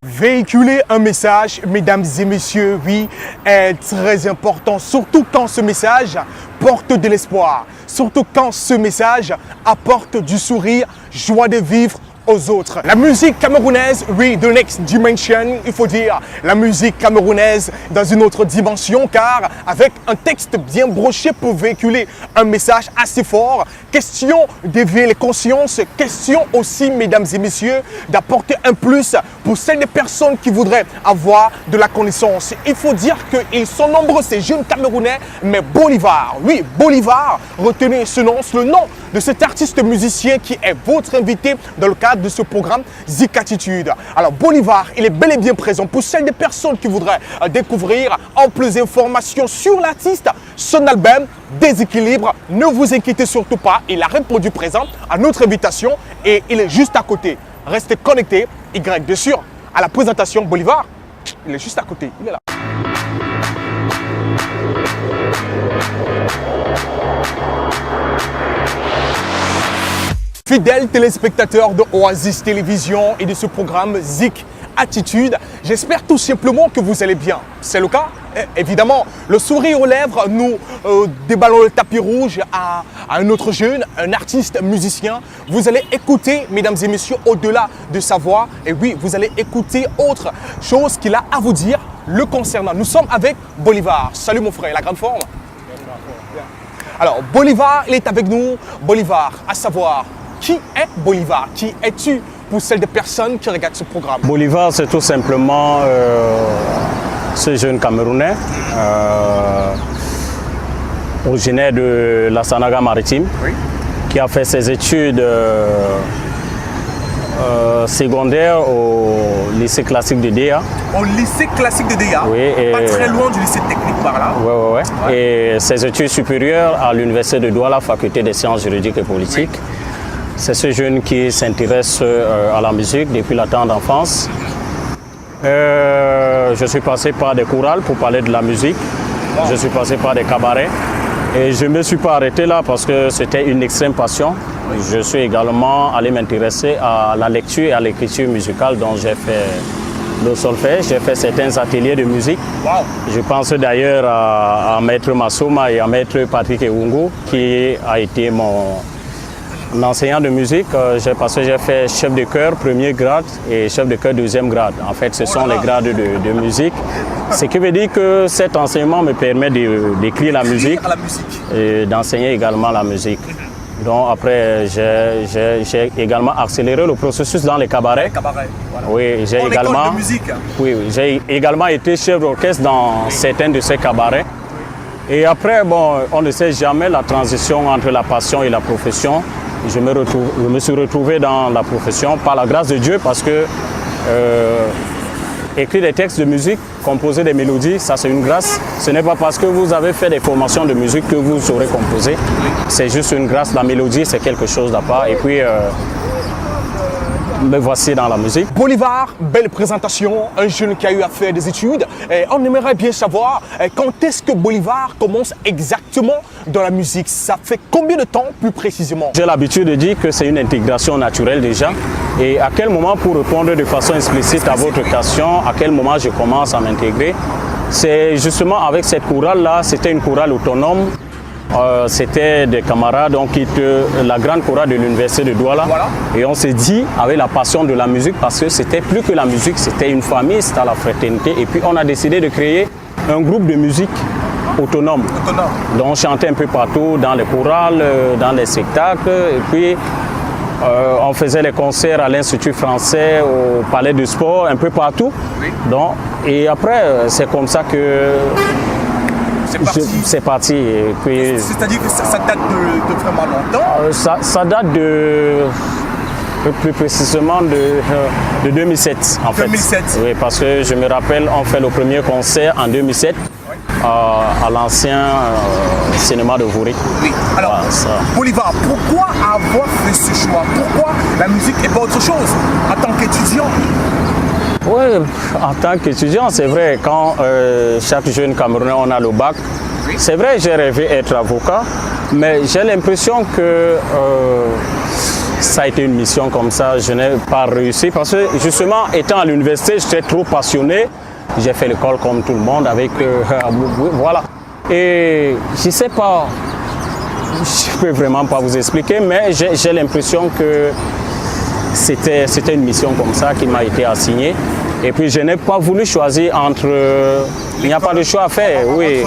Véhiculer un message, mesdames et messieurs, oui, est très important, surtout quand ce message porte de l'espoir, surtout quand ce message apporte du sourire, joie de vivre aux autres. La musique camerounaise, oui, the next dimension, il faut dire, la musique camerounaise dans une autre dimension, car avec un texte bien broché pour véhiculer un message assez fort, question d'éveiller les consciences, question aussi, mesdames et messieurs, d'apporter un plus pour celles des personnes qui voudraient avoir de la connaissance. Il faut dire qu'ils sont nombreux, ces jeunes Camerounais, mais Bolivar, oui, Bolivar, retenez ce nom, c'est le nom de cet artiste musicien qui est votre invité dans le cadre de ce programme Zik Attitude. Alors Bolivar, il est bel et bien présent pour celles des personnes qui voudraient découvrir amples informations sur l'artiste, son album Déséquilibre. Ne vous inquiétez surtout pas, il a répondu présent à notre invitation et il est juste à côté. Restez connectés, Y bien sûr, à la présentation Bolivar, il est juste à côté, il est là. Fidèles téléspectateurs de Oasis Télévision et de ce programme Zik Attitude, j'espère tout simplement que vous allez bien. C'est le cas? Évidemment, le sourire aux lèvres, nous déballons le tapis rouge à un autre jeune, un artiste musicien. Vous allez écouter, mesdames et messieurs, au-delà de sa voix. Et oui, vous allez écouter autre chose qu'il a à vous dire le concernant. Nous sommes avec Bolivar. Salut mon frère, la grande forme. Alors, Bolivar, il est avec nous. Bolivar, à savoir, qui est Bolivar? Qui es-tu pour celles des personnes qui regardent ce programme? Bolivar, c'est tout simplement ce jeune Camerounais, originaire de la Sanaga maritime, oui, qui a fait ses études secondaires au lycée classique de Déa. Au lycée classique de Déa, oui, pas très loin du lycée technique par là. Oui. Et ses études supérieures à l'université de Douala, faculté des sciences juridiques et politiques. Oui. C'est ce jeune qui s'intéresse à la musique depuis la tendre enfance. Je suis passé par des chorales pour parler de la musique. Wow. Je suis passé par des cabarets. Et je ne me suis pas arrêté là parce que c'était une extrême passion. Je suis également allé m'intéresser à la lecture et à l'écriture musicale, dont j'ai fait le solfège, j'ai fait certains ateliers de musique. Wow. Je pense d'ailleurs à Maître Massouma et à Maître Patrick Ewungu, qui a été mon enseignant de musique, parce que j'ai fait chef de chœur premier grade et chef de chœur deuxième grade. En fait, ce sont les grades de musique. Ce qui veut dire que cet enseignement me permet d'écrire la musique et d'enseigner également la musique. Donc après, j'ai également accéléré le processus dans les cabarets. Oui, j'ai également été chef d'orchestre dans certains de ces cabarets. Et après, bon, on ne sait jamais la transition entre la passion et la profession. Je me suis retrouvé dans la profession par la grâce de Dieu parce que écrire des textes de musique, composer des mélodies, ça c'est une grâce. Ce n'est pas parce que vous avez fait des formations de musique que vous saurez composer. C'est juste une grâce. La mélodie, c'est quelque chose d'à part. Et puis, me voici dans la musique. Bolivar, belle présentation, un jeune qui a eu à faire des études. Et on aimerait bien savoir quand est-ce que Bolivar commence exactement dans la musique. Ça fait combien de temps plus précisément? J'ai l'habitude de dire que c'est une intégration naturelle déjà. Et à quel moment, pour répondre de façon explicite à votre question, à quel moment je commence à m'intégrer? C'est justement avec cette chorale-là, c'était une chorale autonome. C'était des camarades, on quitte la grande chorale de l'université de Douala. Voilà. Et on s'est dit, avec la passion de la musique, parce que c'était plus que la musique, c'était une famille, c'était la fraternité. Et puis on a décidé de créer un groupe de musique autonome. Donc on chantait un peu partout, dans les chorales, dans les spectacles. Et puis on faisait les concerts à l'Institut français, au Palais du Sport, un peu partout. Oui. Donc, et après, c'est comme ça que... C'est parti. C'est-à-dire que ça date de vraiment longtemps? Ça date de, plus précisément de 2007 en fait. 2007? Oui, parce que je me rappelle, on fait le premier concert en 2007 à l'ancien cinéma de Voury. Oui, alors Bolivar, pourquoi avoir fait ce choix? Pourquoi la musique et pas autre chose en tant qu'étudiant? Oui, en tant qu'étudiant, c'est vrai, quand chaque jeune Camerounais, on a le bac, c'est vrai, j'ai rêvé être avocat, Mais j'ai l'impression que ça a été une mission comme ça, je n'ai pas réussi parce que justement, étant à l'université, j'étais trop passionné. J'ai fait l'école comme tout le monde avec... voilà. Et je ne sais pas, je ne peux vraiment pas vous expliquer, mais j'ai l'impression que c'était une mission comme ça qui m'a été assignée. Et puis je n'ai pas voulu choisir entre... Il n'y a pas de choix à faire, oui.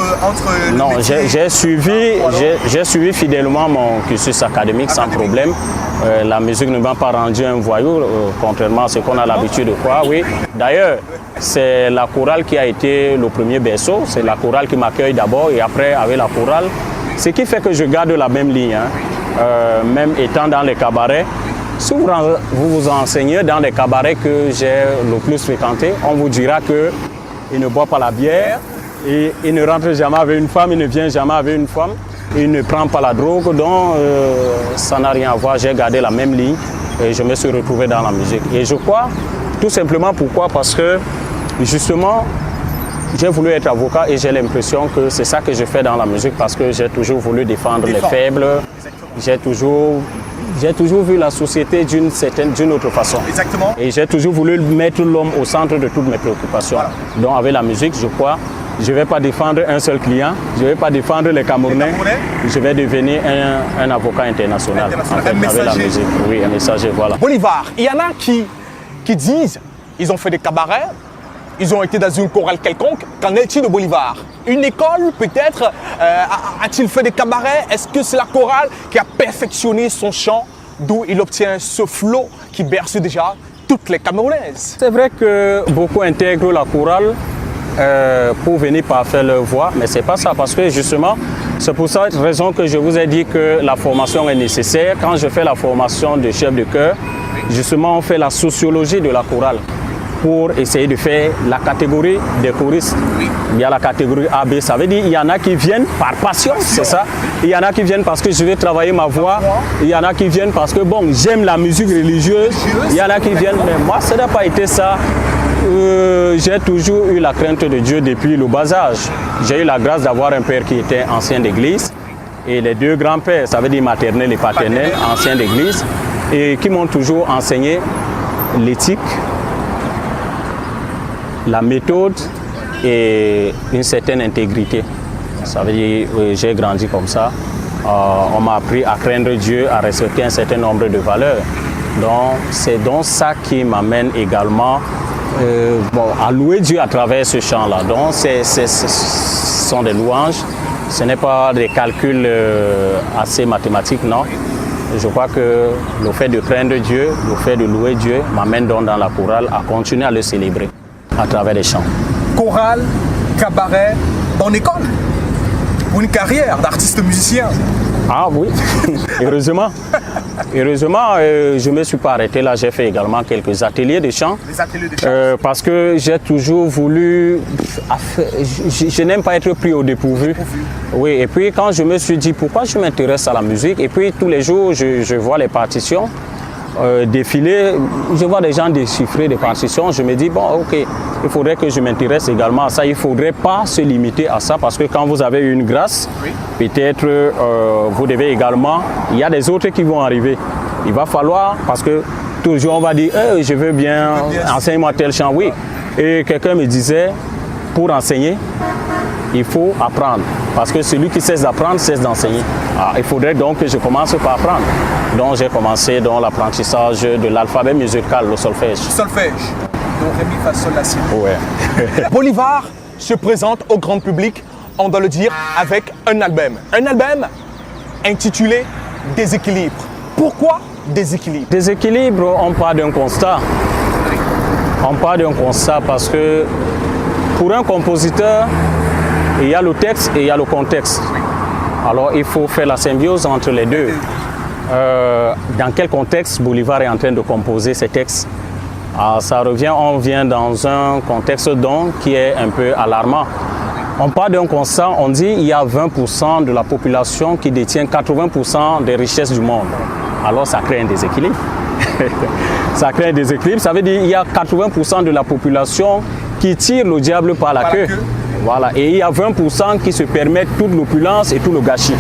Non, j'ai suivi fidèlement mon cursus académique sans problème. La musique ne m'a pas rendu un voyou, contrairement à ce qu'on a l'habitude de croire, oui. D'ailleurs, c'est la chorale qui a été le premier berceau. C'est la chorale qui m'accueille d'abord et après avec la chorale. Ce qui fait que je garde la même ligne, hein. Même étant dans les cabarets. Si vous vous enseignez dans les cabarets que j'ai le plus fréquenté, on vous dira qu'il ne boit pas la bière, et il ne rentre jamais avec une femme, il ne vient jamais avec une femme, il ne prend pas la drogue, donc ça n'a rien à voir. J'ai gardé la même ligne et je me suis retrouvé dans la musique. Et je crois, tout simplement pourquoi? Parce que justement, j'ai voulu être avocat et j'ai l'impression que c'est ça que je fais dans la musique parce que j'ai toujours voulu défendre les faibles. J'ai toujours vu la société d'une autre façon. Exactement. Et j'ai toujours voulu mettre l'homme au centre de toutes mes préoccupations. Voilà. Donc avec la musique, je crois, je ne vais pas défendre un seul client, je ne vais pas défendre les Camerounais, je vais devenir un avocat international. En fait, avec la musique. Oui, un messager, voilà. Bolivar, il y en a qui disent, ils ont fait des cabarets, ils ont été dans une chorale quelconque. Qu'en est-il de Bolivar? Une école peut-être? A-t-il fait des cabarets? Est-ce que c'est la chorale qui a perfectionné son chant, d'où il obtient ce flot qui berce déjà toutes les Camerounaises? C'est vrai que beaucoup intègrent la chorale pour venir parfaire leur voix, mais ce n'est pas ça parce que justement, c'est pour cette raison que je vous ai dit que la formation est nécessaire. Quand je fais la formation de chef de chœur, justement on fait la sociologie de la chorale pour essayer de faire la catégorie des choristes. Il y a la catégorie A, B, ça veut dire qu'il y en a qui viennent par passion, c'est ça. Il y en a qui viennent parce que je vais travailler ma voix. Il y en a qui viennent parce que bon, j'aime la musique religieuse. Il y en a qui viennent, mais moi ça n'a pas été ça. J'ai toujours eu la crainte de Dieu depuis le bas âge. J'ai eu la grâce d'avoir un père qui était ancien d'église et les deux grands-pères, ça veut dire maternel et paternel, anciens d'église, et qui m'ont toujours enseigné l'éthique, la méthode et une certaine intégrité. Ça veut dire que j'ai grandi comme ça. On m'a appris à craindre Dieu, à respecter un certain nombre de valeurs. Donc c'est donc ça qui m'amène également à louer Dieu à travers ce chant-là. Donc ce sont des louanges, ce n'est pas des calculs assez mathématiques, non. Je crois que le fait de craindre Dieu, le fait de louer Dieu m'amène donc dans la chorale à continuer à le célébrer à travers les chants. Chorale, cabaret, bonne école pour une carrière d'artiste musicien. Ah oui, heureusement. Heureusement, je ne me suis pas arrêté là. J'ai fait également quelques ateliers de chant. Des ateliers de chant. Parce que j'ai toujours voulu... Je n'aime pas être pris au dépourvu. Oui, et puis quand je me suis dit pourquoi je m'intéresse à la musique, et puis tous les jours je vois les partitions défiler, je vois des gens déchiffrer des partitions, je me dis bon ok, il faudrait que je m'intéresse également à ça, il ne faudrait pas se limiter à ça parce que quand vous avez une grâce, peut-être vous devez également, il y a des autres qui vont arriver, il va falloir, parce que toujours on va dire je veux bien, enseigne-moi tel chant, oui, et quelqu'un me disait pour enseigner, il faut apprendre, parce que celui qui cesse d'apprendre, cesse d'enseigner. Il faudrait donc que je commence par apprendre. Donc j'ai commencé dans l'apprentissage de l'alphabet musical, le solfège. Solfège. Donc Ré, Mi, Fa, Sol, La, Si. Ouais. Bolivar se présente au grand public, on doit le dire, avec un album. Un album intitulé Déséquilibre. Pourquoi Déséquilibre? Déséquilibre, on part d'un constat. On part d'un constat parce que pour un compositeur, il y a le texte et il y a le contexte. Alors il faut faire la symbiose entre les deux. Dans quel contexte Bolivar est en train de composer ces textes? Ça revient, on vient dans un contexte donc qui est un peu alarmant. On part d'un constat, on dit qu'il y a 20% de la population qui détient 80% des richesses du monde. Alors ça crée un déséquilibre. Ça crée un déséquilibre, ça veut dire qu'il y a 80% de la population qui tire le diable par la queue. Voilà. Et il y a 20% qui se permettent toute l'opulence et tout le gâchis.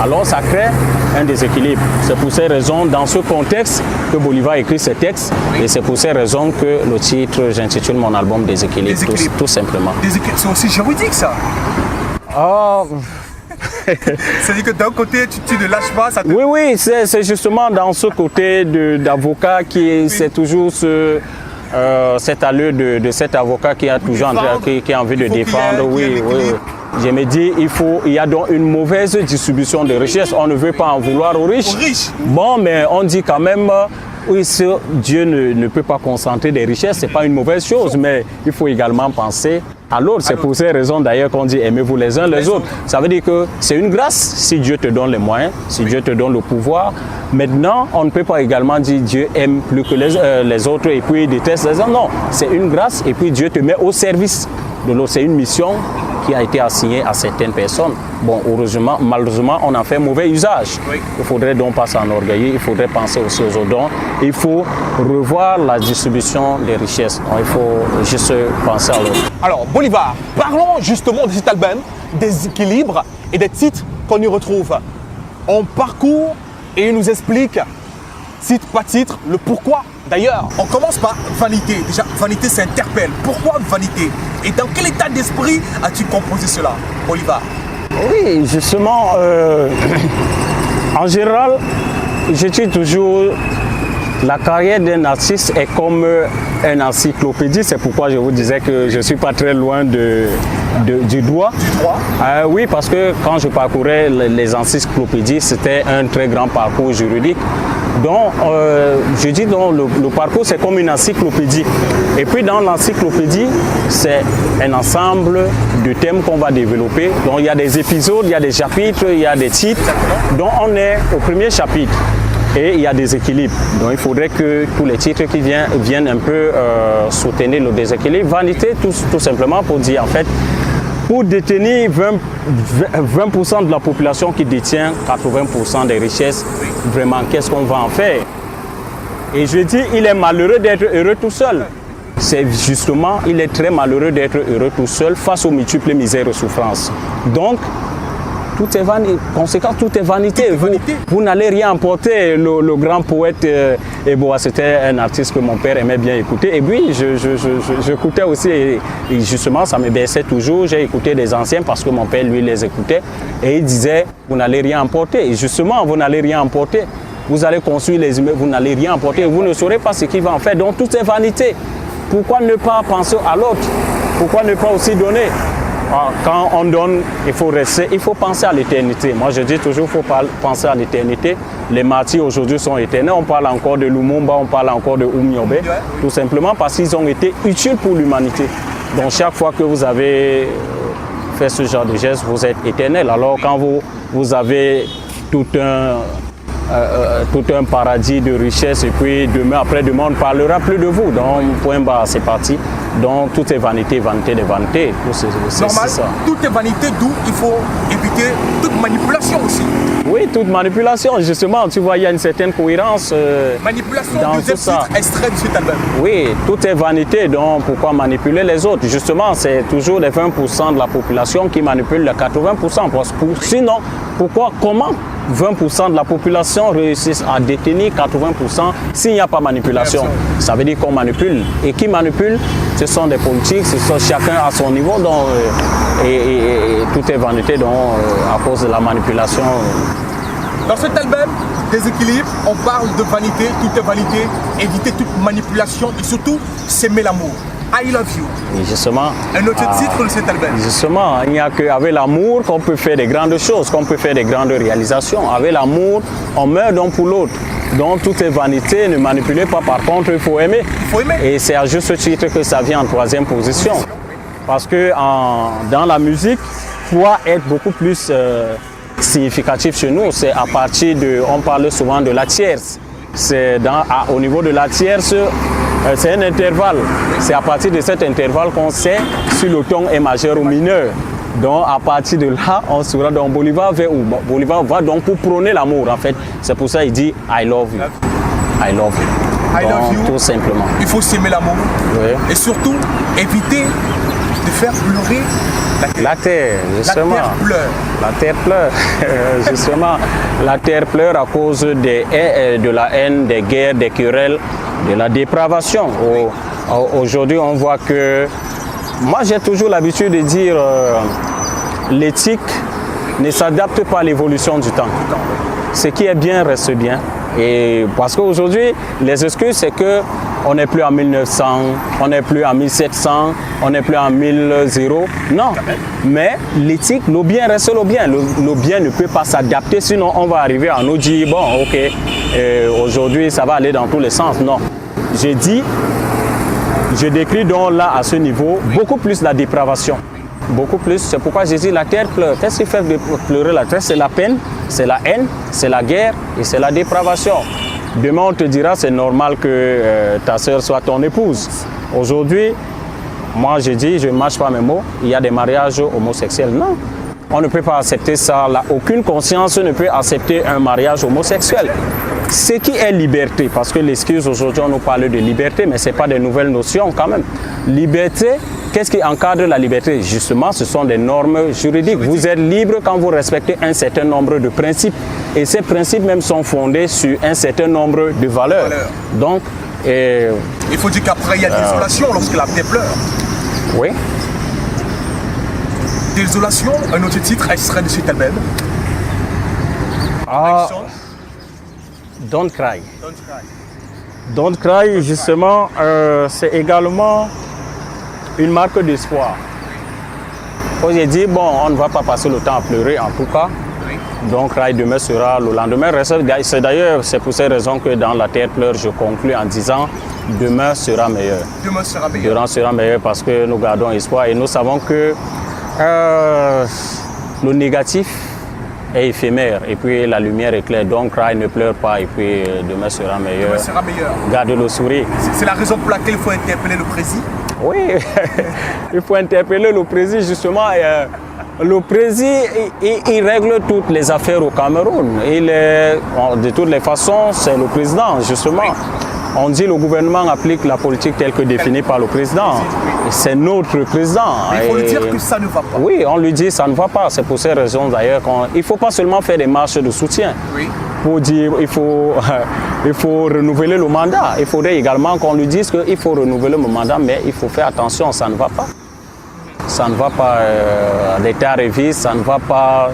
alors ça crée un déséquilibre. C'est pour ces raisons, dans ce contexte, que Bolivar écrit ce texte. Et c'est pour ces raisons que le titre, j'intitule mon album Déséquilibre, tout simplement. C'est aussi juridique ça. C'est-à-dire que d'un côté, tu ne lâches pas. Oui, c'est justement dans ce côté d'avocat c'est toujours cette allure de cet avocat qui a toujours qui a envie de défendre. Oui. Je me dis, il y a donc une mauvaise distribution de richesses. On ne veut pas en vouloir aux riches. Bon, mais on dit quand même, oui, Dieu ne peut pas concentrer des richesses, ce n'est pas une mauvaise chose, mais il faut également penser à l'autre. C'est pour ces raisons d'ailleurs qu'on dit aimez-vous les uns les autres. Ça veut dire que c'est une grâce si Dieu te donne les moyens, si Dieu te donne le pouvoir. Maintenant, on ne peut pas également dire Dieu aime plus que les autres et puis déteste les autres. Non, c'est une grâce et puis Dieu te met au service de l'autre. C'est une mission qui a été assignée à certaines personnes. Bon, heureusement, malheureusement, on en fait mauvais usage. Il ne faudrait donc pas s'enorgueillir, il faudrait penser aussi aux autres dons. Il faut revoir la distribution des richesses. Donc, il faut juste penser à l'autre. Alors, Bolivar, parlons justement de cet album, des équilibres et des titres qu'on y retrouve. On parcourt et il nous explique, titre par titre, le pourquoi. D'ailleurs, on commence par Vanité. Déjà, Vanité s'interpelle. Pourquoi Vanité? Et dans quel état d'esprit as-tu composé cela, Bolivar? Oui, justement, en général, je dis toujours, la carrière d'un artiste est comme une encyclopédie. C'est pourquoi je vous disais que je ne suis pas très loin du droit. Oui, parce que quand je parcourais les encyclopédies, c'était un très grand parcours juridique. Donc, je dis donc le parcours, c'est comme une encyclopédie. Et puis, dans l'encyclopédie, c'est un ensemble de thèmes qu'on va développer. Donc, il y a des épisodes, il y a des chapitres, il y a des titres. Donc, on est au premier chapitre. Et il y a des équilibres. Donc, il faudrait que tous les titres qui viennent un peu soutenir le déséquilibre. Vanité, tout simplement pour dire, en fait, pour détenir 20% de la population qui détient 80% des richesses, vraiment, qu'est-ce qu'on va en faire? Et je dis, il est malheureux d'être heureux tout seul. C'est justement, il est très malheureux d'être heureux tout seul face aux multiples misères et souffrances. Donc, tout est vanité. Conséquent, tout est vanité. Vous n'allez rien emporter. Le grand poète Eboa, c'était un artiste que mon père aimait bien écouter. Et puis, j'écoutais aussi, et justement, ça me baissait toujours. J'ai écouté des anciens parce que mon père, lui, les écoutait. Et il disait, vous n'allez rien emporter. Et justement, vous n'allez rien emporter. Vous allez construire les immeubles, vous n'allez rien emporter. Vous ne saurez pas ce qu'il va en faire. Donc, tout est vanité. Pourquoi ne pas penser à l'autre? Pourquoi ne pas aussi donner? Quand on donne, il faut penser à l'éternité. Moi, je dis toujours qu'il faut penser à l'éternité. Les martyrs aujourd'hui sont éternels. On parle encore de Lumumba, on parle encore de Oumiobe, tout simplement parce qu'ils ont été utiles pour l'humanité. Donc, chaque fois que vous avez fait ce genre de geste, vous êtes éternel. Alors, quand vous avez tout un paradis de richesse et puis demain, après-demain, on ne parlera plus de vous. Donc, point barre, c'est parti. Donc, tout est vanité, vanité de vanité. Normal, ça. Tout est vanité, d'où il faut éviter toute manipulation aussi. Oui, toute manipulation. Justement, tu vois, il y a une certaine cohérence manipulation, dans tout ça. Extrait de cet album. Oui, tout est vanité. Donc, pourquoi manipuler les autres? Justement, c'est toujours les 20% de la population qui manipulent les 80%. Sinon, comment 20% de la population réussissent à détenir 80% s'il n'y a pas manipulation? Ça veut dire qu'on manipule. Et qui manipule? Ce sont des politiques, chacun à son niveau. Donc, et tout est vanité donc, à cause de la manipulation. Dans cet album, Déséquilibre, on parle de vanité, tout est vanité, éviter toute manipulation et surtout s'aimer l'amour. I love you. Et justement, un autre titre de cet album. Justement, il n'y a qu'avec l'amour qu'on peut faire des grandes choses, qu'on peut faire des grandes réalisations. Avec l'amour, on meurt donc pour l'autre. Donc tout est vanité, ne manipulez pas. Par contre, il faut aimer. Il faut aimer. Et c'est à juste titre que ça vient en troisième position. Parce que dans la musique, doit être beaucoup plus significatif chez nous. C'est à partir de, on parle souvent de la tierce. C'est au niveau de la tierce, c'est un intervalle. C'est à partir de cet intervalle qu'on sait si le ton est majeur ou mineur. Donc à partir de là, on saura donc Bolivar vers où? Bolivar va donc pour prôner l'amour en fait. C'est pour ça qu'il dit I love you. I love you. I love you. Tout simplement. Il faut s'aimer l'amour. Oui. Et surtout éviter de faire pleurer La terre, justement. La terre pleure. La terre pleure, justement. La terre pleure à cause de la haine, des guerres, des querelles, de la dépravation. Aujourd'hui, on voit que... Moi, j'ai toujours l'habitude de dire l'éthique ne s'adapte pas à l'évolution du temps. Ce qui est bien reste bien. Et parce qu'aujourd'hui, les excuses, c'est qu'on n'est plus en 1900, on n'est plus en 1700, on n'est plus en 1000. Non. Mais l'éthique, le bien reste le bien. Le bien ne peut pas s'adapter, sinon on va arriver à nous dire, bon, ok, aujourd'hui, ça va aller dans tous les sens. Non. Je décris donc là, à ce niveau, beaucoup plus la dépravation. Beaucoup plus. C'est pourquoi j'ai dit la terre pleure. Qu'est-ce qui fait pleurer la terre? C'est la peine, c'est la haine, c'est la guerre et c'est la dépravation. Demain, on te dira c'est normal que ta sœur soit ton épouse. Aujourd'hui, moi je dis, je ne mâche pas mes mots, il y a des mariages homosexuels. Non, on ne peut pas accepter ça. Là, aucune conscience ne peut accepter un mariage homosexuel. Ce qui est liberté, parce que l'excuse aujourd'hui, on nous parle de liberté, mais ce n'est pas des nouvelles notions quand même. Liberté, qu'est-ce qui encadre la liberté? Justement, ce sont des normes juridiques. Vous êtes libre quand vous respectez un certain nombre de principes. Et ces principes même sont fondés sur un certain nombre de valeurs. Donc, il faut dire qu'après, il y a désolation lorsque la terre pleure. Oui. Désolation, un autre titre extrait de cet album. Don't Cry. Don't Cry, justement, c'est également une marque d'espoir. Quand j'ai dit, bon, on ne va pas passer le temps à pleurer en tout cas. Don't Cry, demain sera le lendemain. C'est d'ailleurs, c'est pour ces raisons que dans La Terre pleure, je conclus en disant, demain sera meilleur. Demain sera meilleur. Demain sera meilleur parce que nous gardons espoir et nous savons que le négatif est éphémère et puis la lumière est claire. Donc Cry, ne pleure pas et puis demain sera meilleur. Demain sera meilleur. Garde le sourire. C'est la raison pour laquelle il faut interpeller le président. Oui, il faut interpeller le président justement. Le président, il règle toutes les affaires au Cameroun. De toutes les façons, c'est le président justement. On dit que le gouvernement applique la politique telle que définie par le président. C'est notre président. Mais il faut lui dire que ça ne va pas. Oui, on lui dit que ça ne va pas. C'est pour ces raisons d'ailleurs qu'il ne faut pas seulement faire des marches de soutien. Oui. Pour dire il faut renouveler le mandat. Il faudrait également qu'on lui dise qu'il faut renouveler le mandat, mais il faut faire attention, ça ne va pas. Ça ne va pas. L'État révise, ça ne va pas.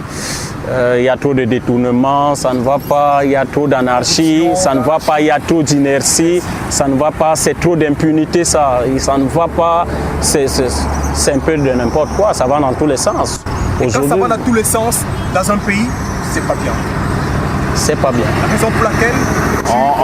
Il y a trop de détournements, ça ne va pas, il y a trop d'anarchie, ça ne va pas, il y a trop d'inertie, ça ne va pas, c'est trop d'impunité, ça ne va pas, c'est un peu de n'importe quoi, ça va dans tous les sens. Et quand ça va dans tous les sens, dans un pays, c'est pas bien. C'est pas bien. La raison pour laquelle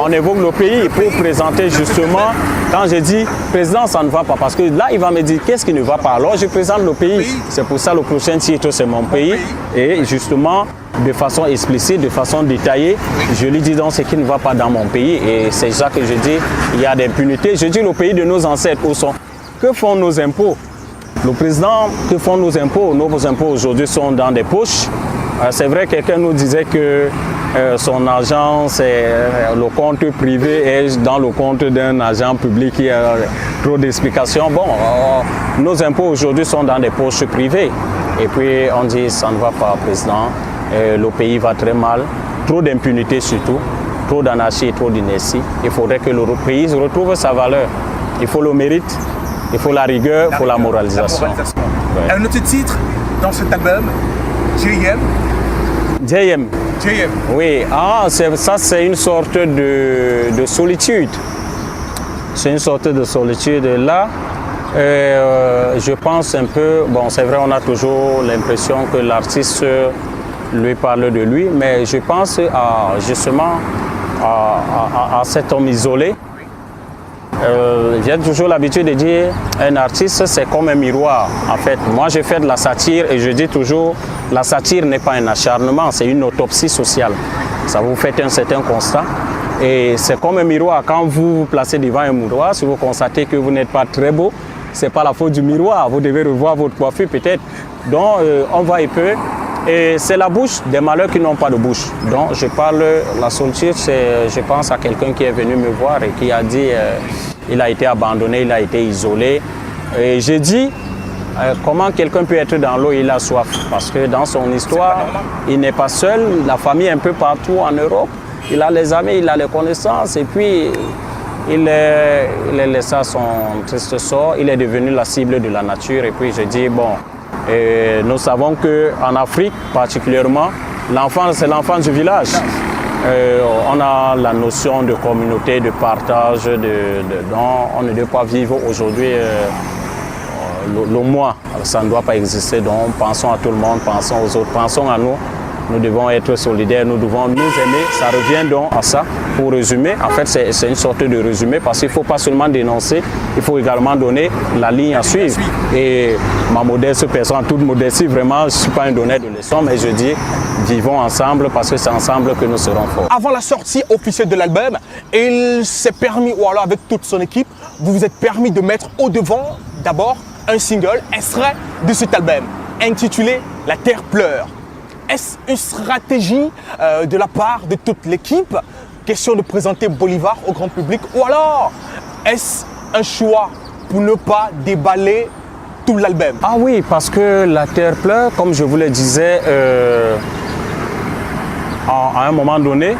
on évoque le pays pour présenter justement, quand je dis président, ça ne va pas, parce que là, il va me dire qu'est-ce qui ne va pas. Alors, je présente le pays. C'est pour ça le prochain titre, c'est mon pays. Et justement, de façon explicite, de façon détaillée, je lui dis donc ce qui ne va pas dans mon pays. Et c'est ça que je dis, il y a des impunités. Je dis le pays de nos ancêtres, où sont? Que font nos impôts? Le président, que font nos impôts? Nos impôts aujourd'hui sont dans des poches. C'est vrai, quelqu'un nous disait que son argent, c'est le compte privé est dans le compte d'un agent public. Il y a trop d'explications. Bon, nos impôts aujourd'hui sont dans des poches privées. Et puis on dit ça ne va pas, président. Le pays va très mal. Trop d'impunité surtout. Trop d'anarchie et trop d'inertie. Il faudrait que le pays retrouve sa valeur. Il faut le mérite, il faut la rigueur, il faut la moralisation. Ouais. Un autre titre dans cet album, JM. JM. JM. Oui, ça c'est une sorte de solitude. C'est une sorte de solitude. Là, je pense un peu, bon c'est vrai on a toujours l'impression que l'artiste lui parle de lui, mais je pense justement à cet homme isolé. J'ai toujours l'habitude de dire un artiste c'est comme un miroir. En fait, moi je fais de la satire et je dis toujours la satire n'est pas un acharnement, c'est une autopsie sociale. Ça vous fait un certain constat et c'est comme un miroir. Quand vous vous placez devant un miroir, si vous constatez que vous n'êtes pas très beau, c'est pas la faute du miroir. Vous devez revoir votre coiffure peut-être. Donc on va un peu. Et c'est la bouche des malheurs qui n'ont pas de bouche. Donc je parle, la solitude, je pense à quelqu'un qui est venu me voir et qui a dit il a été abandonné, il a été isolé. Et j'ai dit, comment quelqu'un peut être dans l'eau et il a soif? Parce que dans son histoire, il n'est pas seul, la famille est un peu partout en Europe, il a les amis, il a les connaissances et puis il est laissé à son triste sort, il est devenu la cible de la nature et puis je dis bon, nous savons qu'en Afrique particulièrement, l'enfant c'est l'enfant du village. On a la notion de communauté, de partage, dont on ne doit pas vivre aujourd'hui le moi. Ça ne doit pas exister, donc pensons à tout le monde, pensons aux autres, pensons à nous. Nous devons être solidaires, nous devons nous aimer. Ça revient donc à ça. Pour résumer, en fait, c'est une sorte de résumé parce qu'il ne faut pas seulement dénoncer, il faut également donner la ligne à suivre. Et ma modeste personne, en toute modestie, vraiment, je ne suis pas un donneur de leçons, mais je dis, vivons ensemble parce que c'est ensemble que nous serons forts. Avant la sortie officielle de l'album, il s'est permis, ou alors avec toute son équipe, vous vous êtes permis de mettre au devant d'abord un single extrait de cet album, intitulé « La Terre pleure ». Est-ce une stratégie de la part de toute l'équipe? Question de présenter Bolivar au grand public? Ou alors, est-ce un choix pour ne pas déballer tout l'album? Ah oui, parce que La Terre pleure, comme je vous le disais, à un moment donné,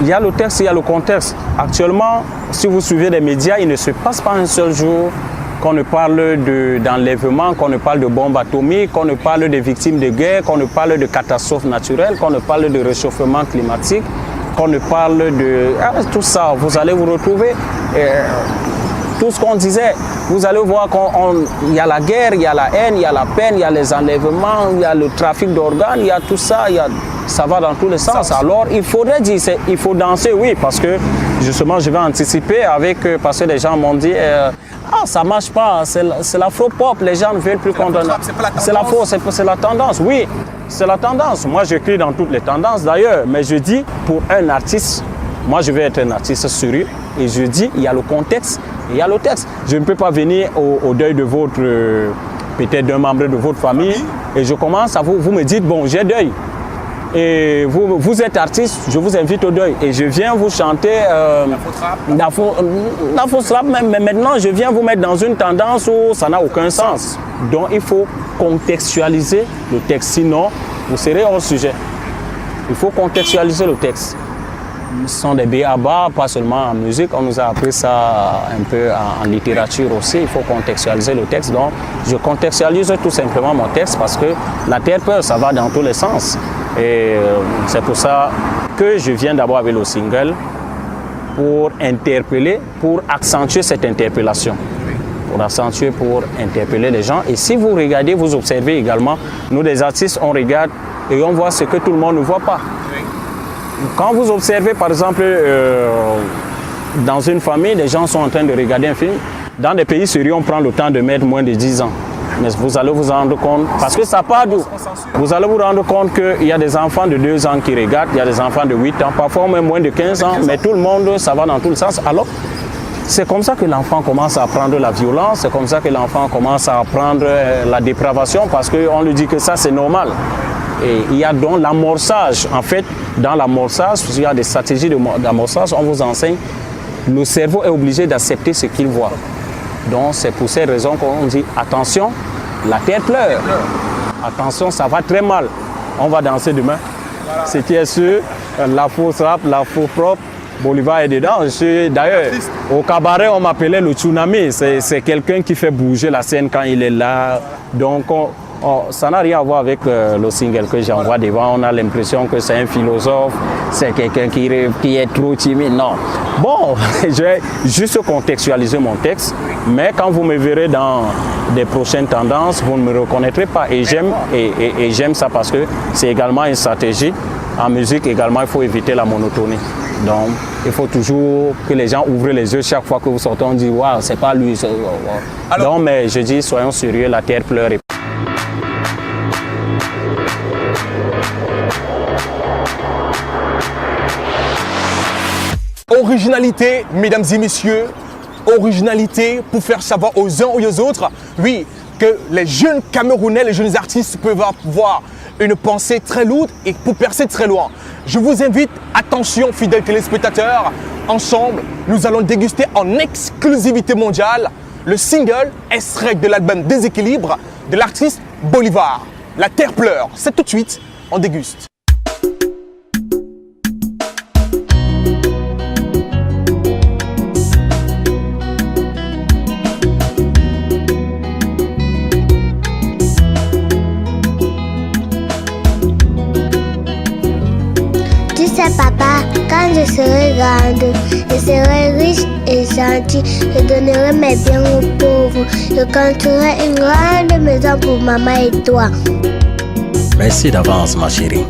il y a le texte, il y a le contexte. Actuellement, si vous suivez les médias, il ne se passe pas un seul jour qu'on ne parle d'enlèvement, qu'on ne parle de bombes atomiques, qu'on ne parle de victimes de guerre, qu'on ne parle de catastrophes naturelles, qu'on ne parle de réchauffement climatique, qu'on ne parle de... tout ça, vous allez vous retrouver. Tout ce qu'on disait, vous allez voir qu'il y a la guerre, il y a la haine, il y a la peine, il y a les enlèvements, il y a le trafic d'organes, il y a tout ça, ça va dans tous les sens. Alors il faudrait dire, il faut danser, oui, parce que justement je vais anticiper parce que les gens m'ont dit, ça ne marche pas, c'est l'afro-pop, les gens ne veulent plus qu'on donne. C'est la faux, c'est la tendance, oui, c'est la tendance. Moi j'écris dans toutes les tendances d'ailleurs, mais je dis pour un artiste, moi je vais être un artiste sérieux et je dis il y a le contexte, il y a le texte. Je ne peux pas venir au deuil de votre, peut-être d'un membre de votre famille et je commence à vous me dites bon j'ai deuil. Et vous êtes artiste, je vous invite au deuil. Et je viens vous chanter l'afro-trap, mais maintenant je viens vous mettre dans une tendance où ça n'a aucun sens. Donc il faut contextualiser le texte, sinon vous serez hors sujet. Il faut contextualiser le texte. Ce sont des b.a.-ba, pas seulement en musique, on nous a appris ça un peu en littérature aussi, il faut contextualiser le texte. Donc je contextualise tout simplement mon texte parce que la terre pleure, ça va dans tous les sens. Et c'est pour ça que je viens d'abord avec le single pour interpeller, pour accentuer cette interpellation. Pour interpeller les gens. Et si vous regardez, vous observez également, nous les artistes, on regarde et on voit ce que tout le monde ne voit pas. Quand vous observez par exemple dans une famille, les gens sont en train de regarder un film, dans des pays sérieux, on prend le temps de mettre moins de 10 ans. Mais vous allez vous rendre compte, parce que ça part d'où? Vous allez vous rendre compte qu'il y a des enfants de 2 ans qui regardent, il y a des enfants de 8 ans, parfois même moins de 15 ans, mais tout le monde, ça va dans tous les sens. Alors, c'est comme ça que l'enfant commence à apprendre la violence, c'est comme ça que l'enfant commence à apprendre la dépravation, parce qu'on lui dit que ça c'est normal. Et il y a donc l'amorçage. En fait, dans l'amorçage, il y a des stratégies d'amorçage, on vous enseigne, le cerveau est obligé d'accepter ce qu'il voit. Donc c'est pour ces raisons qu'on dit attention, la terre pleure. Attention, ça va très mal. On va danser demain. Voilà. Ce qui est sûr, la fausse rap, la faux propre, Bolivar est dedans. D'ailleurs, au cabaret, on m'appelait le tsunami. C'est quelqu'un qui fait bouger la scène quand il est là. Donc ça n'a rien à voir avec le single que j'envoie devant. On a l'impression que c'est un philosophe, c'est quelqu'un qui est trop timide. Non. Bon, je vais juste contextualiser mon texte, mais quand vous me verrez dans des prochaines tendances, vous ne me reconnaîtrez pas. Et j'aime ça parce que c'est également une stratégie. En musique également, il faut éviter la monotonie. Donc, il faut toujours que les gens ouvrent les yeux chaque fois que vous sortez. On dit, waouh, c'est pas lui. Donc, mais je dis, soyons sérieux, la terre pleure. Originalité, mesdames et messieurs, originalité pour faire savoir aux uns et aux autres, oui, que les jeunes Camerounais, les jeunes artistes peuvent avoir une pensée très lourde et pour percer très loin. Je vous invite, attention fidèles téléspectateurs, ensemble, nous allons déguster en exclusivité mondiale le single extrait de l'album Déséquilibre de l'artiste Bolivar. La terre pleure. C'est tout de suite, on déguste. Tu sais papa, quand je serai grande, je serai riche et gentille, je donnerai mes biens aux pauvres, je construirai une grande maison pour maman et toi. Merci d'avance, ma chérie.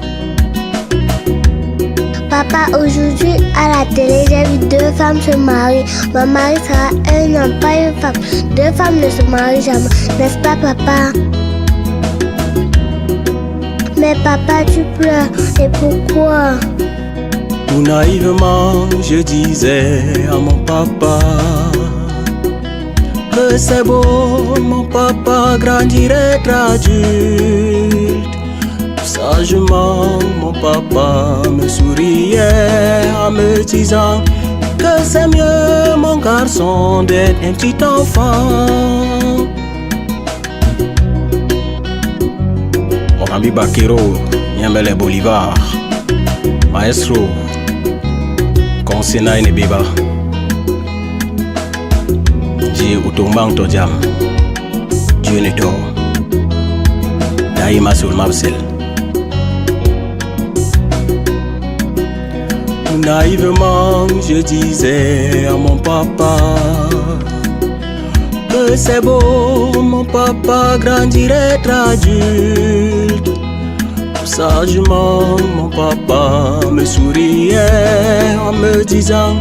Papa, aujourd'hui à la télé, j'ai vu 2 femmes se marier. Mon mari sera un homme, pas une femme. 2 femmes ne se marient jamais, n'est-ce pas papa? Mais papa, tu pleures, et pourquoi? Tout naïvement, je disais à mon papa que c'est beau, mon papa grandirait adulte. Sagement, mon papa me souriait en me disant que c'est mieux, mon garçon, d'être un petit enfant. Mon ami Bakiro, Niamele Bolivar, maestro, Konsena Inebeba, Dieu Utombang Tojam, Dieu Neto, Daïma sur Mabsel. Naïvement, je disais à mon papa que c'est beau, mon papa grandirait adulte. Sagement, mon papa me souriait en me disant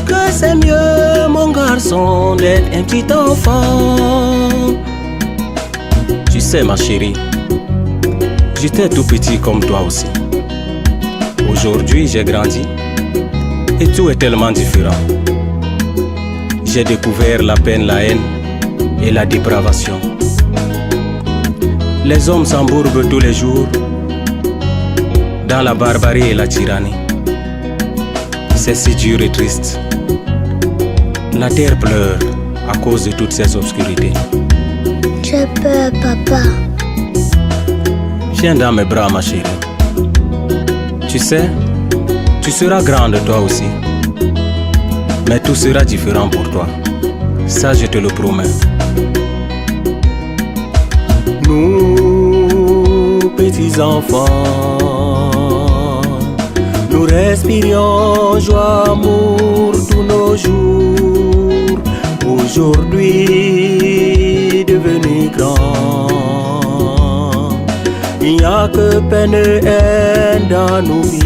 que c'est mieux, mon garçon, d'être un petit enfant. Tu sais, ma chérie, j'étais tout petit comme toi aussi. Aujourd'hui, j'ai grandi et tout est tellement différent. J'ai découvert la peine, la haine et la dépravation. Les hommes s'embourbent tous les jours dans la barbarie et la tyrannie. C'est si dur et triste. La terre pleure à cause de toutes ces obscurités. J'ai peur, papa. Viens dans mes bras, ma chérie. Tu sais, tu seras grande toi aussi. Mais tout sera différent pour toi. Ça, je te le promets. Nous, petits enfants, nous respirions joie, amour tous nos jours. Aujourd'hui, devenus grands, il n'y a que peine et haine dans nos vies.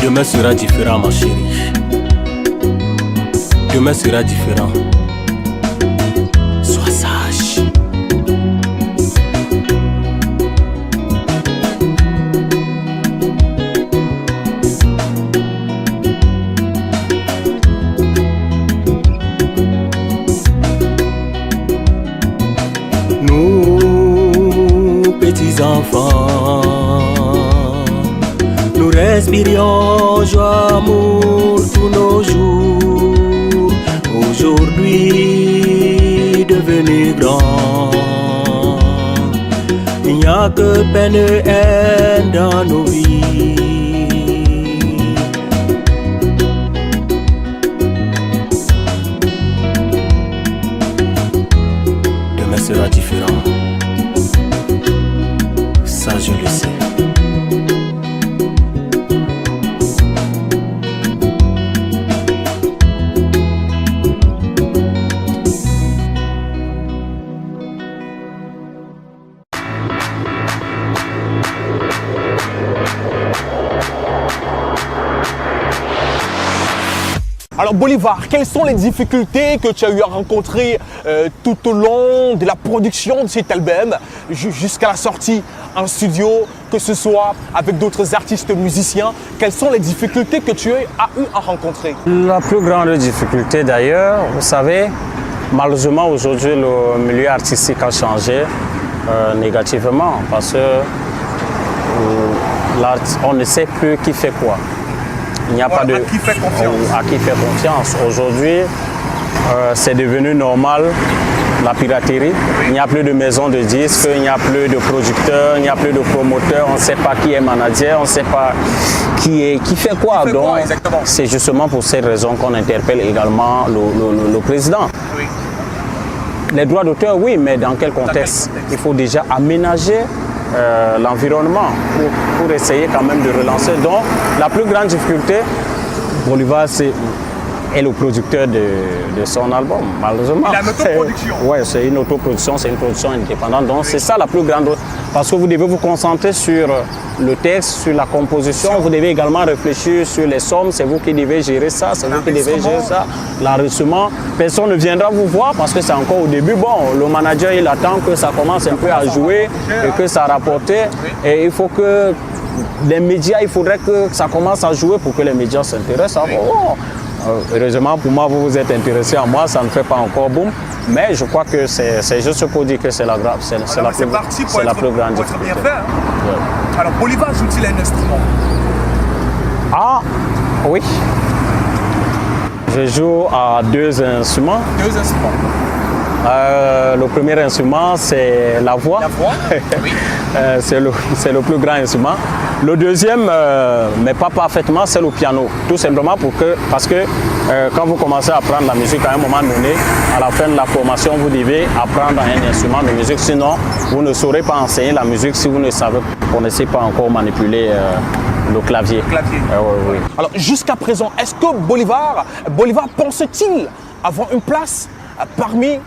Demain sera différent, ma chérie. Demain sera différent. Sois sage. Nous, petits enfants, nous respirions joie, amour tous nos jours. Aujourd'hui, devenus grands, il n'y a que peine et haine dans nos vies. Demain sera différent. Ça, je le sais. Alors Alors Bolivar, quelles sont les difficultés que tu as eu à rencontrer tout au long de la production de cet album jusqu'à la sortie en studio, que ce soit avec d'autres artistes musiciens? Quelles sont les difficultés que tu as eu à rencontrer? La plus grande difficulté d'ailleurs, vous savez, malheureusement aujourd'hui le milieu artistique a changé négativement parce que on ne sait plus qui fait quoi. Il n'y a pas de... À qui fait confiance. À qui fait confiance. Aujourd'hui, c'est devenu normal la piraterie. Il n'y a plus de maisons de disques, il n'y a plus de producteurs, il n'y a plus de promoteurs, on ne sait pas qui est manager, on ne sait pas qui fait quoi. Donc, c'est justement pour cette raison qu'on interpelle également le président. Oui. Les droits d'auteur, oui, mais dans quel contexte? Il faut déjà aménager l'environnement pour essayer quand même de relancer. Donc, la plus grande difficulté, Bolivar, est le producteur de son album, malheureusement. Il a une autoproduction. Oui, c'est une autoproduction, c'est une production indépendante. Donc, c'est ça la plus grande. Parce que vous devez vous concentrer sur le texte, sur la composition. Vous devez également réfléchir sur les sommes. C'est vous qui devez gérer ça, c'est vous qui devez gérer ça. L'enregistrement, personne ne viendra vous voir parce que c'est encore au début. Bon, le manager, il attend que ça commence un peu à jouer et que ça rapporte. Et il faut que les médias, il faudrait que ça commence à jouer pour que les médias s'intéressent. Heureusement pour moi, vous vous êtes intéressé à moi, ça ne fait pas encore boum, mais je crois que c'est juste pour dire que c'est la plus grande difficulté. Alors Bolivar joue-t-il un instrument? Ah oui, je joue à deux instruments. Deux instruments. Le premier instrument, c'est la voix. La voix, oui. C'est le plus grand instrument. Le deuxième, mais pas parfaitement, c'est le piano. Tout simplement parce que quand vous commencez à apprendre la musique à un moment donné, à la fin de la formation, vous devez apprendre un instrument de musique. Sinon, vous ne saurez pas enseigner la musique si vous ne connaissez pas encore manipuler le clavier. Oui. Alors jusqu'à présent, est-ce que Bolivar pense-t-il avoir une place parmi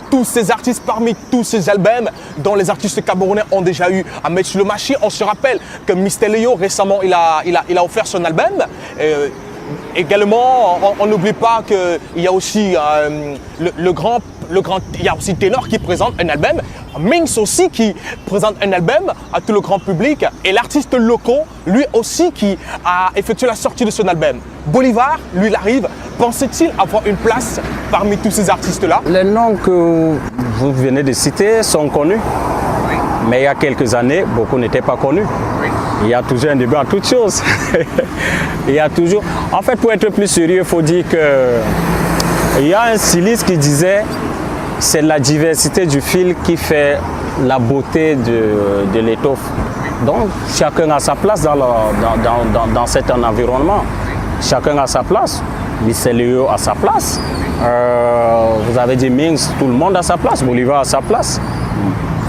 tous ces artistes, parmi tous ces albums dont les artistes camerounais ont déjà eu à mettre sur le marché? On se rappelle que Mr. Leo, récemment, il a offert son album. Également, on n'oublie pas qu'il y a aussi il y a aussi Ténor qui présente un album, Minx aussi qui présente un album à tout le grand public, et l'artiste Loco, lui aussi qui a effectué la sortie de son album. Bolivar, lui, il arrive. Pensait-il avoir une place parmi tous ces artistes-là? Les noms que vous venez de citer sont connus. Oui. Mais il y a quelques années, beaucoup n'étaient pas connus. Oui. Il y a toujours un début à toute chose. Il y a toujours... En fait, pour être plus sérieux, il faut dire qu'il y a un styliste qui disait c'est la diversité du fil qui fait la beauté de l'étoffe. Donc, chacun a sa place dans cet environnement. Chacun a sa place. Mr. Leo a sa place. Vous avez dit Minx, tout le monde a sa place. Bolivar a sa place.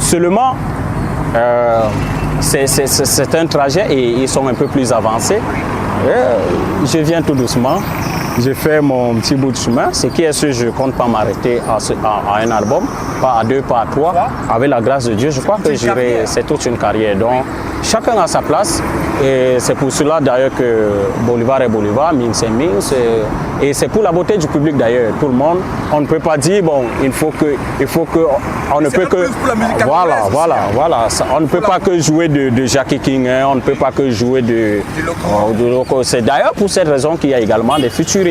Seulement, c'est un trajet et ils sont un peu plus avancés. Je viens tout doucement. J'ai fait mon petit bout de chemin. Ce qui est sûr, je ne compte pas m'arrêter à un album, pas à deux, pas à trois. Avec la grâce de Dieu, je crois que c'est toute une carrière. Donc, chacun a sa place. Et c'est pour cela d'ailleurs que Bolivar est Bolivar, Minx est Minx. Et c'est pour la beauté du public d'ailleurs. Tout le monde, on ne peut pas dire, bon, on ne peut que... Voilà. On ne peut pas que jouer de Jackie King, hein, on ne peut pas que jouer de Loco. C'est d'ailleurs pour cette raison qu'il y a également des featuring.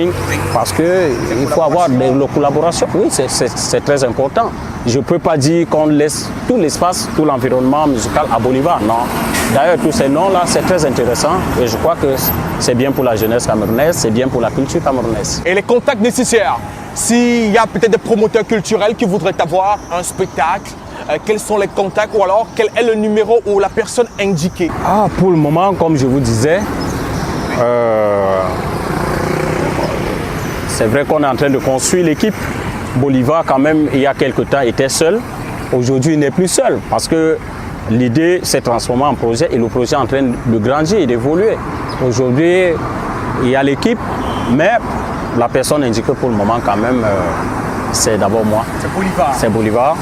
Parce qu'il faut avoir des collaborations. Oui, c'est très important. Je ne peux pas dire qu'on laisse tout l'espace, tout l'environnement musical à Bolivar. Non. D'ailleurs, tous ces noms-là, c'est très intéressant. Et je crois que c'est bien pour la jeunesse camerounaise, c'est bien pour la culture camerounaise. Et les contacts nécessaires? S'il y a peut-être des promoteurs culturels qui voudraient avoir un spectacle, quels sont les contacts ou alors quel est le numéro ou la personne indiquée? Pour le moment, comme je vous disais, c'est vrai qu'on est en train de construire l'équipe. Bolivar, quand même, il y a quelque temps, était seul. Aujourd'hui, il n'est plus seul parce que l'idée s'est transformée en projet et le projet est en train de grandir et d'évoluer. Aujourd'hui, il y a l'équipe, mais la personne indiquée pour le moment, quand même, c'est d'abord moi. C'est Bolivar. C'est Bolivar.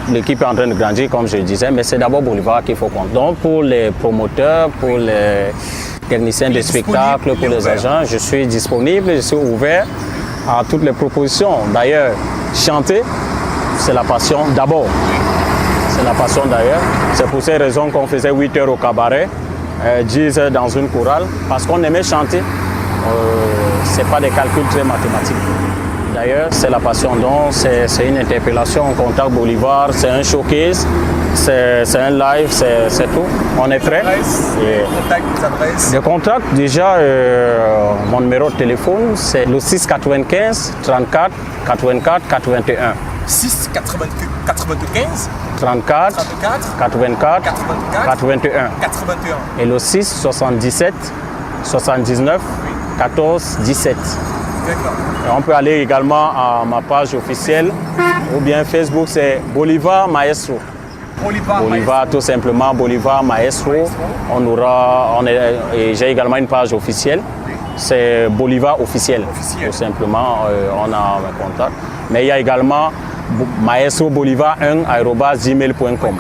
L'équipe est en train de grandir, comme je le disais, mais c'est d'abord Bolivar qu'il faut compter. Donc, pour les promoteurs, pour technicien de spectacle, pour les agents. Je suis disponible, je suis ouvert à toutes les propositions. D'ailleurs, chanter, c'est la passion d'abord. C'est la passion d'ailleurs. C'est pour ces raisons qu'on faisait 8 heures au cabaret, 10 heures dans une chorale, parce qu'on aimait chanter. Ce n'est pas des calculs très mathématiques. D'ailleurs, c'est la passion. Donc, c'est une interpellation. On contacte Bolivar, c'est un showcase, c'est un live, c'est tout. On est prêt. Le contact, déjà, mon numéro de téléphone, c'est le 695 34 84 81. 6 95 34 84 81. Et le 6 77 79 14 17. Et on peut aller également à ma page officielle ou bien Facebook, c'est Bolivar Maestro. Bolivar, tout simplement, Bolivar Maestro. Et j'ai également une page officielle, c'est Bolivar officiel. Tout simplement, on a un contact. Mais il y a également maestro-bolivar1@gmail.com.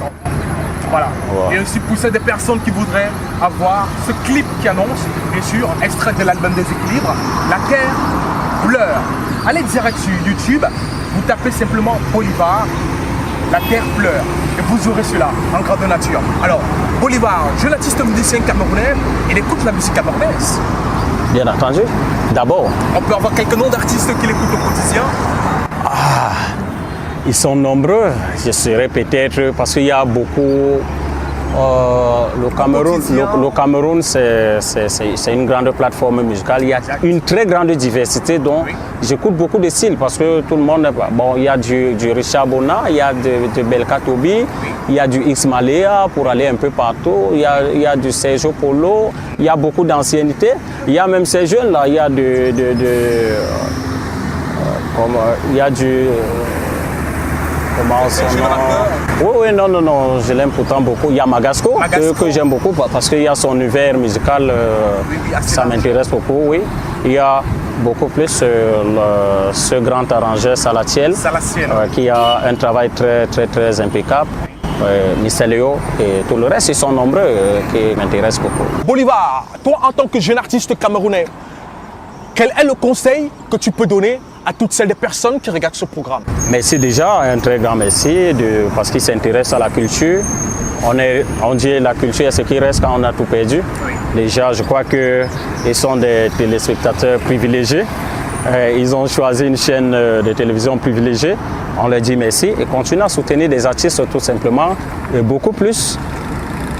Voilà. Et aussi pousser des personnes qui voudraient avoir ce clip qui annonce, bien sûr, extrait de l'album Déséquilibre, La Terre pleure. Allez direct sur YouTube, vous tapez simplement Bolivar, La Terre pleure, et vous aurez cela en grandeur nature. Alors, Bolivar, jeune artiste musicien camerounais, il écoute la musique camerounaise. Bien entendu. D'abord. On peut avoir quelques noms d'artistes qu'il écoute au quotidien. Ils sont nombreux, je serais peut-être, parce qu'il y a beaucoup. Le Cameroun, c'est une grande plateforme musicale. Il y a une très grande diversité, donc j'écoute beaucoup de styles parce que tout le monde. Bon, il y a du Richard Bona, il y a de Belka Tobi, il y a du X Malea pour aller un peu partout, il y a du Sergio Polo, il y a beaucoup d'ancienneté. Il y a même ces jeunes-là, il y a il y a du. Comment son nom? Oui, non, je l'aime pourtant beaucoup. Il y a Magasco. Que j'aime beaucoup parce qu'il y a son univers musical, ça m'intéresse beaucoup, oui. Il y a beaucoup plus ce grand arrangeur Salatiel, qui a un travail très impeccable. Micelio et tout le reste, ils sont nombreux qui m'intéressent beaucoup. Bolivar, toi en tant que jeune artiste camerounais, quel est le conseil que tu peux donner à toutes celles des personnes qui regardent ce programme? Merci déjà, un très grand merci parce qu'ils s'intéressent à la culture. On dit la culture est ce qui reste quand on a tout perdu. Oui. Déjà, je crois qu'ils sont des téléspectateurs privilégiés. Ils ont choisi une chaîne de télévision privilégiée. On leur dit merci et continuent à soutenir des artistes tout simplement et beaucoup plus.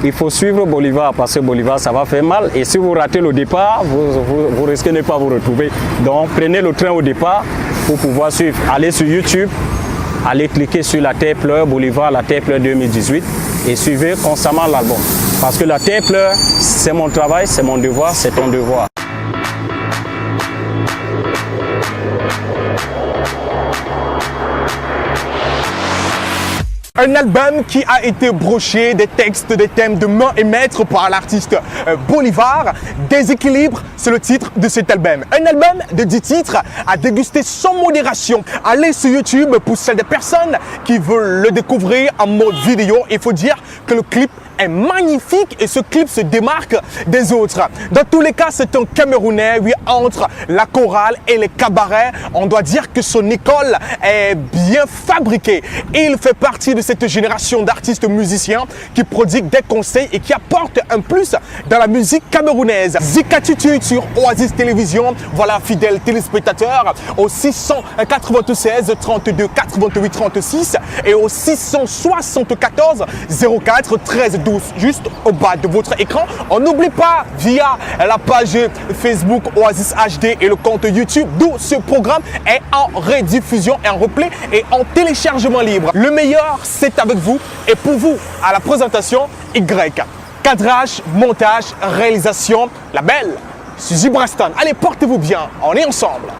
Il faut suivre Bolivar parce que Bolivar, ça va faire mal. Et si vous ratez le départ, vous risquez de ne pas vous retrouver. Donc, prenez le train au départ pour pouvoir suivre. Allez sur YouTube, allez cliquer sur La Terre pleure, Bolivar, La Terre pleure 2018 et suivez constamment l'album. Parce que La Terre pleure, c'est mon travail, c'est mon devoir, c'est ton devoir. Un album qui a été broché des textes, des thèmes de main et maître par l'artiste Bolivar. Déséquilibre, c'est le titre de cet album. Un album de 10 titres à déguster sans modération. Allez sur YouTube pour celles des personnes qui veulent le découvrir en mode vidéo. Il faut dire que le clip est magnifique et ce clip se démarque des autres. Dans tous les cas, c'est un Camerounais, oui, entre la chorale et les cabarets. On doit dire que son école est bien fabriquée. Il fait partie de cette génération d'artistes musiciens qui prodiguent des conseils et qui apportent un plus dans la musique camerounaise. Zikatitude sur Oasis Télévision. Voilà, fidèles téléspectateurs, au 696 32 88 36 et au 674 04 13 12. Juste au bas de votre écran. On n'oublie pas via la page Facebook Oasis HD et le compte YouTube d'où ce programme est en rediffusion et en replay et en téléchargement libre. Le meilleur, c'est avec vous et pour vous à la présentation Y. Cadrage, montage, réalisation, la belle Suzy Braston. Allez, portez-vous bien, on est ensemble.